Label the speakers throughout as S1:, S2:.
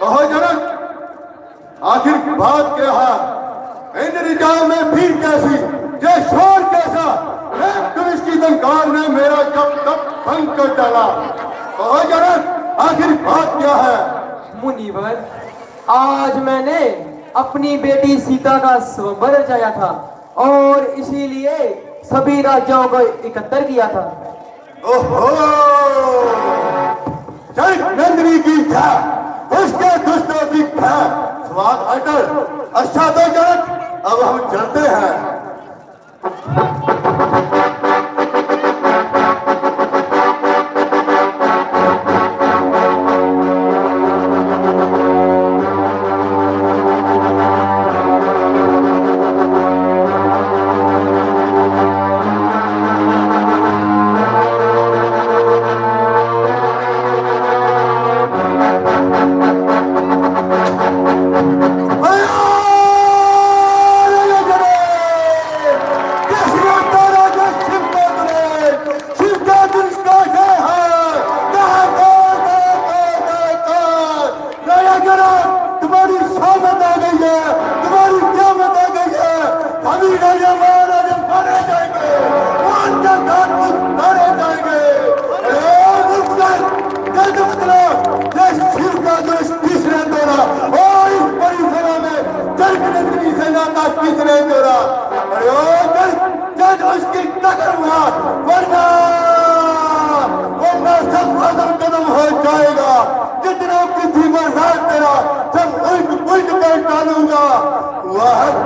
S1: कहो जनक, आखिर बात क्या है? इन रिजाओं में भीड़ कैसी, ये शोर कैसा? पुलिस की दंकार ने मेरा कब कब भंग कर डाला। कहो जनक, आखिर बात क्या है?
S2: मुनिवर, आज मैंने अपनी बेटी सीता का स्वयंवर रचाया था और इसीलिए सभी राजाओं को एकत्र किया था।
S1: ओहो, नंदिनी की था, उसके दुष्टों की था, स्वाद अटल। अच्छा तो जनक, अब हम चलते हैं।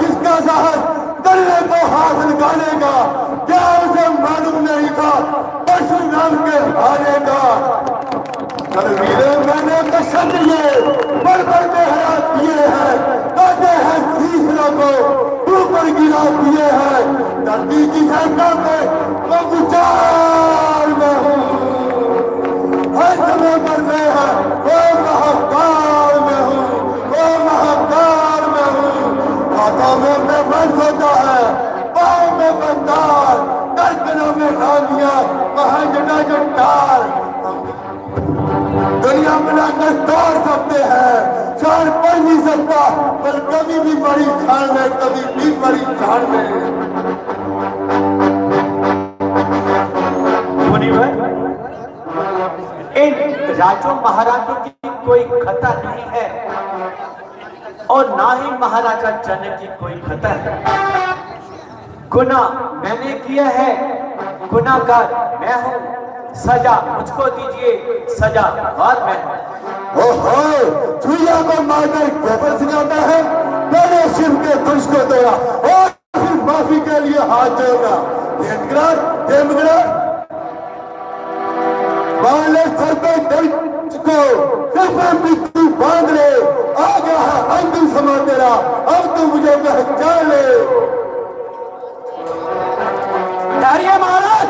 S1: किसका साहस दर्रे को हाथ निकाले का? क्या उसे मालूम नहीं था परशुराम के हारे का? वीरे मैंने कष्ट दिए, बड़ बड़ के हरा दिए हैं, काटे हैं तीसरों को ऊपर गिरा दिए हैं। धरती की सैकड़ों पे मैं विचार में हूँ, हर समय पर मैं है वो महाकाल में हूँ, वो महाकाल में हूँ। हाथों में मैं बंद होता है, पाँव में बंदार, गर्दनों में रानियां, वहाँ जटा जटार। दुनिया मिलाकर तोड़ सकते हैं, चार पढ़ नहीं सकता, पर कभी भी बड़ी झाड़ में, कभी भी बड़ी झाड़ में।
S3: मुनिवर, इन राजों महाराजों की कोई खता नहीं है और ना ही महाराजा जनक की कोई खता है। गुनाह मैंने किया है, गुनाहगार मैं हूँ, सजा मुझको दीजिए, सजा बाद में है।
S1: ओहो, चूया को मारकर गोबर सिखाता है, पहले शिव के धनुष को तोड़ा और फिर माफी के लिए हाथ जोड़ा। बांध ले सर पे धनुष को, सिर पे मृत्यु बांध ले, आ गया है अंतिम समय तेरा, अब तू मुझे पहचान ले।
S2: डरिए महाराज,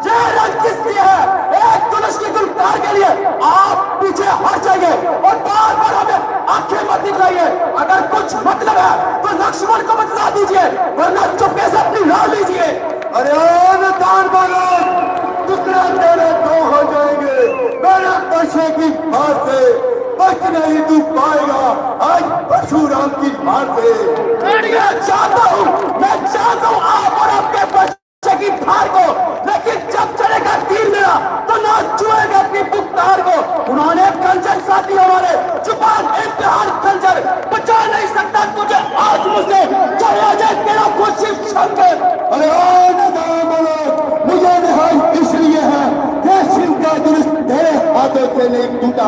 S2: यह रंग किसकी है? एक धनुष की गिरफ्तार के लिए आप पीछे हट जाइए और बार बार हमें आंखें मत दिखाइए। अगर कुछ मतलब है तो लक्ष्मण को बतला दीजिए, वरना चुपके से अपनी राह लीजिए।
S1: अरे दान बालक, टुकड़ा तेरे दो हो जाएंगे, मेरे बच्चे की मार से बच नहीं तू पाएगा आज परशुराम की मार से।
S2: मैं चाहता हूँ आप और आपके बच्चे की धार को, लेकिन जब चलेगा तीर मेरा तो ना छुएगा अपनी पुख्तार को। उन्होंने कंजर साथी हमारे जुबान इम्तिहान खंजर, बचा नहीं सकता तुझे आज मुझसे, चाहे आ जाए तेरा खुशी शंकर।
S1: अरे मुझे रिहाई इसलिए है कि शिव का धनुष तेरे हाथों से नहीं टूटा,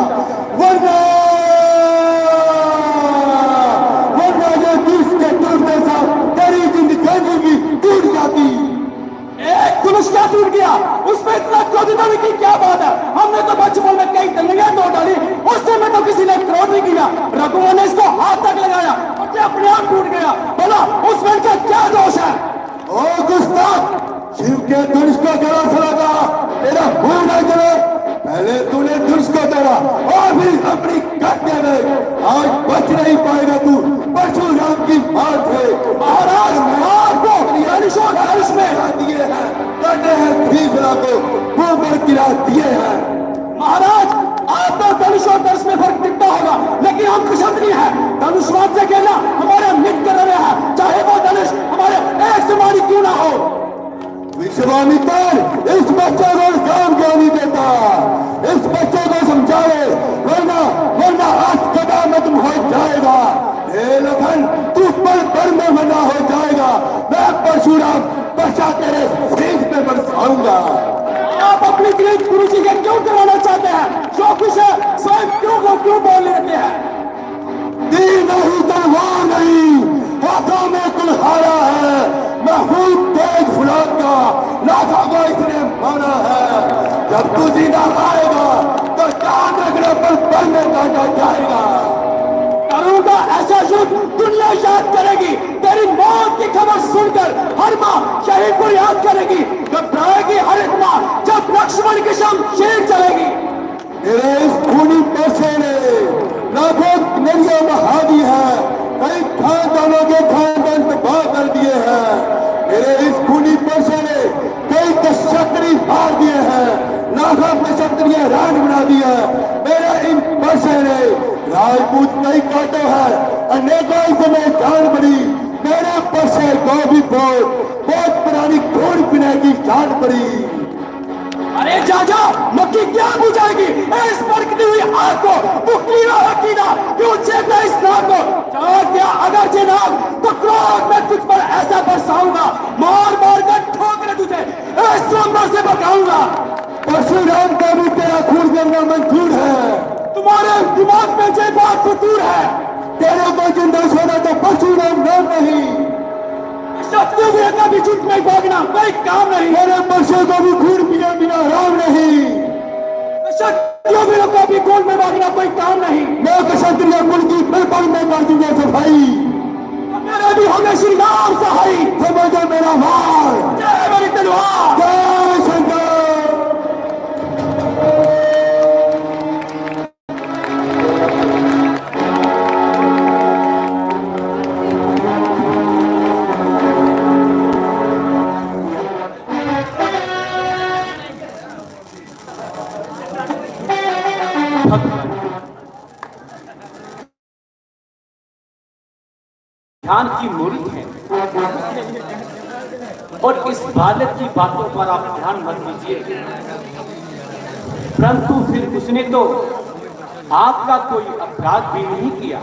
S1: वरना ये धनुष के टूटने से तेरी जिंदगी भी टूट जाती।
S2: एक धनुष क्या टूट गया, उसमें इतना क्रोधित होने की क्या बात है? हमने तो बचपन में कई तलवारें तोड़ डाली, उससे में तो किसी ने क्रोध नहीं किया। रघुवर ने इसको हाथ तक लगाया और अपने आप टूट गया। बोला उसमें का क्या दोष है?
S1: ओ गुस्ताख, शिव के धनुष को गला से लगा, तेरा मुंह न जले। पहले तूने धनुष को तोड़ा और फिर अपनी कटने में, आज बच नहीं पाएगा तू परशुराम की मार से।
S2: महाराज आपको धनुष में
S1: दिए हैं, कटे हैं तीसरा को मुंह पर गिरा दिए हैं।
S2: महाराज आप तो धनुष और धनुष में फर्क दिखता करना होगा, लेकिन हम क्षत्रिय हैं। धनुष्वाद से खेलना हमारा नित्य कर्तव्य है, चाहे वो धनुष हमारे एक समान क्यों ना हो।
S1: विश्वामित्र इस बच्चे को काम क्यों नहीं देता? इस बच्चे को समझावे, वरना वरना आज कदामत हो जाएगा। हे लखन, तू पर में बना हो जाएगा। मैं परशुराम बच्चा तेरे शीश पे बरसाऊंगा।
S2: आप अपनी ग्रीक गुरु जी के क्यों करवाना चाहते हैं? जो कुछ है स्वयं क्यों बोल लेते हैं?
S1: दी नहीं तलवार नहीं, हाथों में कुल्हाड़ा है। मैं हूं तेज फुलाद का, लाखों को इसने माना है। जब तू जिंदा आएगा तो चांद रखने पर में काटा जाएगा।
S2: करूंगा ऐसा युद्ध दुनिया याद करेगी। तेरी मौत की खबर सुनकर हर माँ शहीद को याद करेगी। घबराएगी हर एक माँ जब लक्ष्मण की शमशीर चलेगी।
S1: मेरे इस खूनी पैसे ने लाखों नदियां बहा दी है, कई खानदानों के खानदान तबाह कर दिए हैं। मेरे इस खूनी पैसे ने कई क्षत्रिय हार दिए हैं, लाखों क्षत्रिय रान बना दिया है। मेरे इन पैसे ने राजपूत कई काटे हैं, अनेकों समय जान पड़ी। मेरे पैसे को भी बहुत पुरानी खून पीने की जान पड़ी।
S2: अरे जाजा, मक्की क्या बुझाएगी इस भड़कती हुई आग को? तू कीड़ा है कीड़ा, क्यों चेता इस नाग को? चाह क्या अगर जे नाग, तो क्रोध में तुझ पर ऐसा बरसाऊंगा, मार मार कर ठोकर तुझे इस सोमवार से भगाऊंगा।
S1: परशुराम का भी तेरा खून करना मंजूर है।
S2: तुम्हारे दिमाग में जे बात फतूर है।
S1: तेरे को जिंदा छोड़ा तो परशुराम नाम नहीं।
S2: शत्रुघ्न का भी झूठ में भागना कोई काम नहीं।
S1: मेरे बच्चों को भी खून पिया बिना राम नहीं।
S2: शत्रुघ्न का भी खून में भागना कोई काम नहीं।
S1: मैं क्षत्रिय कुल की पल में कर दूंगा सफाई।
S2: मेरे भी होंगे श्री राम सहाय।
S1: समझो मेरा वार,
S2: जय मेरी तलवार।
S1: जय शंकर।
S3: ध्यान की मूर्त है और इस बालक की बातों पर आप ध्यान मत दीजिए। परंतु फिर उसने तो आपका कोई अपराध भी नहीं किया।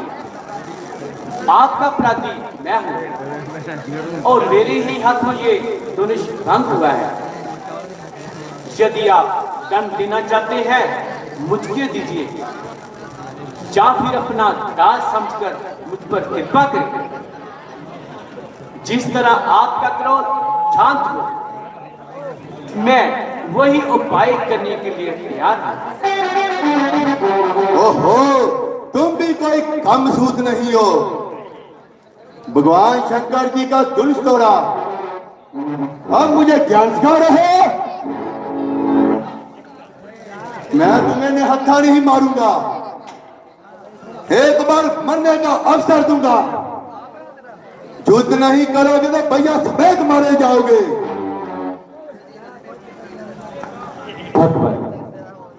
S3: आपका अपराधी मैं हूं और मेरे ही हाथों ये धनुष भंग हुआ है। यदि आप दंड देना चाहते हैं मुझे दीजिए, या फिर अपना दास समझकर मुझ पर कृपा करें। जिस तरह आपका क्रोध शांत हो, मैं वही उपाय करने के लिए तैयार हूं।
S1: ओहो, तुम भी कोई कम सूद नहीं हो। भगवान शंकर जी का धनुष तोड़ा, अब मुझे ज्ञान सिखा रहे हो? मैं तुम्हें निहत्था नहीं मारूंगा, एक बार मरने का अवसर दूंगा। युद्ध नहीं करोगे तो भैया समेत मारे जाओगे।
S3: भगवान,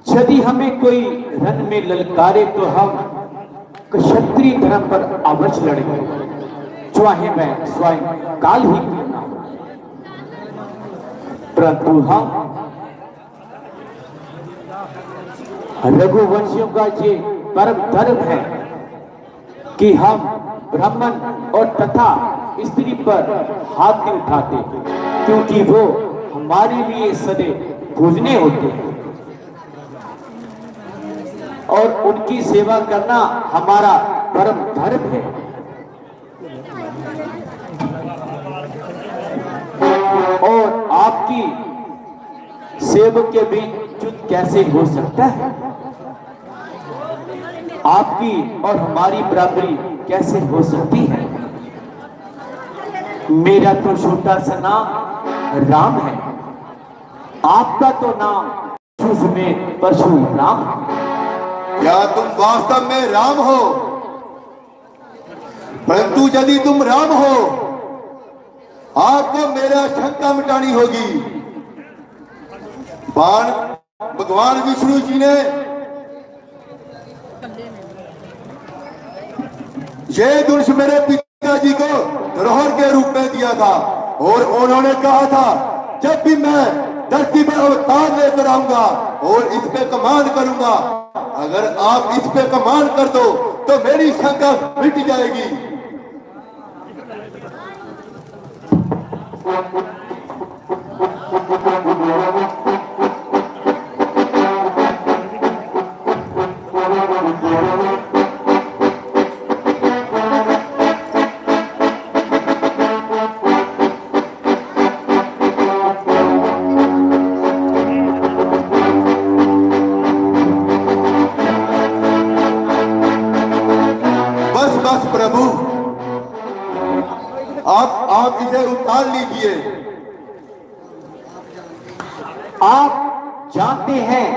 S3: यदि हमें कोई रण में ललकारे तो हम क्षत्रिय धर्म पर अवश्य लड़ेंगे, चाहे मैं स्वयं काल ही क्यों ना हो। परंतु हम रघुवंशियों का ये परम धर्म है कि हम ब्राह्मण और तथा स्त्री पर हाथ नहीं उठाते, क्योंकि वो हमारे लिए सदैव पूजने होते हैं और उनकी सेवा करना हमारा परम धर्म है। और आपकी सेवक के बीच युद्ध कैसे हो सकता है? आपकी और हमारी बराबरी कैसे हो सकती है? मेरा तो छोटा सा नाम राम है, आपका तो नाम में परशुराम है।
S1: क्या तुम वास्तव में राम हो? परंतु यदि तुम राम हो, आपको मेरा शंका मिटानी होगी। भगवान विष्णु जी ने ये धनुष मेरे पिताजी को धरोहर के रूप में दिया था और उन्होंने कहा था जब भी मैं धरती पर अवतार लेकर आऊंगा और इस पे कमांड करूंगा, अगर आप इस पे कमांड कर दो तो मेरी शंका मिट जाएगी। बस प्रभु, आप इसे उतार लीजिए।
S3: आप जानते हैं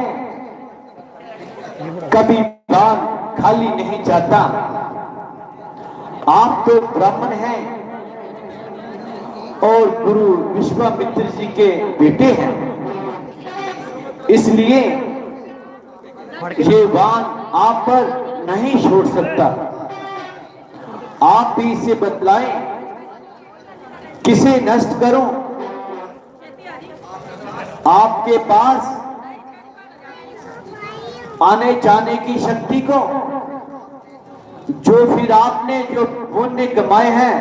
S3: कभी दान खाली नहीं जाता। आप तो ब्राह्मण हैं और गुरु विश्वामित्र जी के बेटे हैं, इसलिए ये वान आप पर नहीं छोड़ सकता। आप भी इसे बतलाएं, किसे नष्ट करूं? आपके पास आने जाने की शक्ति को, जो फिर आपने जो पुण्य कमाए हैं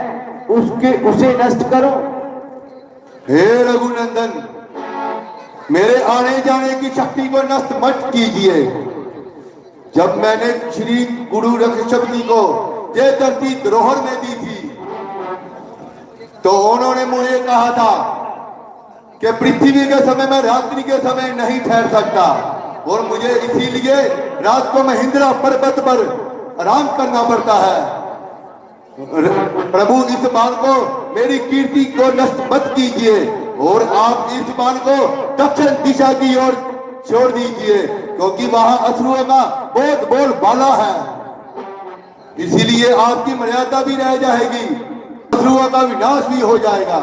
S3: उसे नष्ट करो।
S1: हे रघुनंदन, मेरे आने जाने की शक्ति को नष्ट मत कीजिए। जब मैंने श्री गुरु ऋषभ जी को ये धरती धरोहर में दी थी तो उन्होंने मुझे कहा था कि पृथ्वी के समय में रात्रि के समय नहीं ठहर सकता और मुझे इसीलिए रात को महिंद्रा पर्वत पर आराम करना पड़ता है। प्रभु, इस बाण को, मेरी कीर्ति को नष्ट मत कीजिए और आप इस बाण को दक्षिण दिशा की ओर छोड़ दीजिए, क्योंकि वहां असुरों का बहुत बोलबाला है। इसीलिए आपकी मर्यादा भी रह जाएगी, असुरों का विनाश भी हो जाएगा।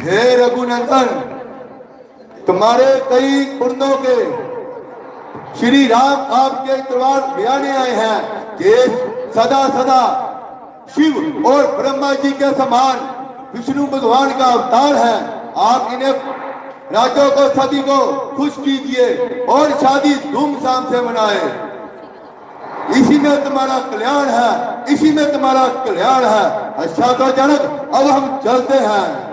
S1: हे रघुनंदन, तुम्हारे कई पुण्यों के श्री राम आपके द्वार बयाने आए हैं कि सदा सदा शिव और ब्रह्मा जी के समान विष्णु भगवान का अवतार है। आप इन्हें राजों को सभी को खुश कीजिए और शादी धूमधाम से मनाए। इसी में तुम्हारा कल्याण है, इसी में तुम्हारा कल्याण है। अच्छा तो जनक, अब हम चलते हैं।